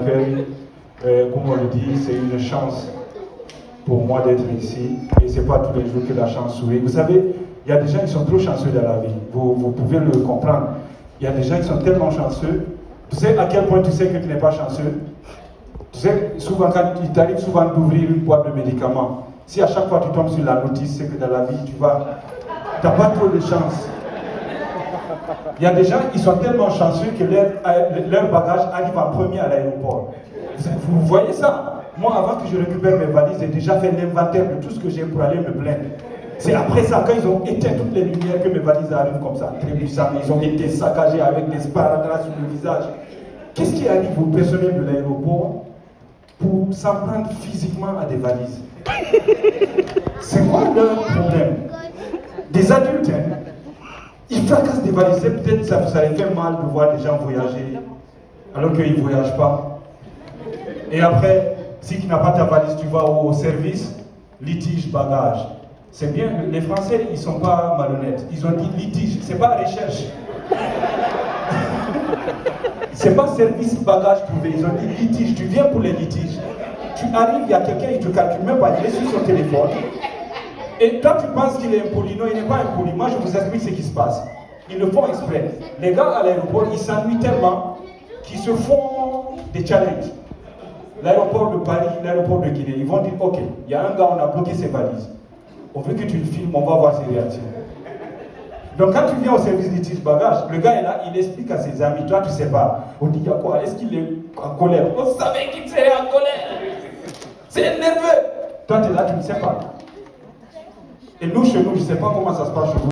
l'accueil. Comme on le dit, c'est une chance pour moi d'être ici. Et ce n'est pas tous les jours que la chance sourit. Vous savez, il y a des gens qui sont trop chanceux dans la vie. Vous pouvez le comprendre. Il y a des gens qui sont tellement chanceux. Tu sais à quel point tu sais que tu n'es pas chanceux? Tu sais, souvent quand il t'arrive souvent d'ouvrir une boîte de médicaments, si à chaque fois tu tombes sur la notice, c'est que dans la vie, tu n'as pas trop de chance. Il y a des gens, ils sont tellement chanceux que leur bagage arrive en premier à l'aéroport. Vous voyez ça? Moi, avant que je récupère mes valises, j'ai déjà fait l'inventaire de tout ce que j'ai pour aller me plaindre. C'est après ça, quand ils ont éteint toutes les lumières, que mes valises arrivent comme ça, trébuchant. Ils ont été saccagés avec des sparadraps sur le visage. Qu'est-ce qui arrive au personnel de l'aéroport pour s'en prendre physiquement à des valises? C'est quoi leur problème? Des adultes, hein? Ils fracassent des valises. Peut-être ça les fait mal de voir des gens voyager alors qu'ils ne voyagent pas. Et après, si tu n'as pas ta valise, tu vas au service, litige, bagage. C'est bien, les Français, ils ne sont pas malhonnêtes. Ils ont dit litige, c'est pas recherche. C'est pas service, bagage trouvé. Ils ont dit litige, tu viens pour les litiges. Tu arrives, il y a quelqu'un, il ne te calcule même pas, il est sur son téléphone. Et toi, tu penses qu'il est impoli. Non, il n'est pas impoli. Moi, je vous explique ce qui se passe. Ils le font exprès. Les gars à l'aéroport, ils s'ennuient tellement qu'ils se font des challenges. L'aéroport de Paris, l'aéroport de Guinée, ils vont dire, ok, il y a un gars, on a bloqué ses valises. On veut que tu le filmes, on va voir ses réactions. Donc quand tu viens au service litige bagage, le gars est là, il explique à ses amis, toi tu sais pas. On dit, il y a quoi? Est-ce qu'il est en colère? On savait qu'il serait en colère. C'est nerveux. Toi tu es là, tu ne sais pas. Et nous, chez nous, je ne sais pas comment ça se passe chez vous.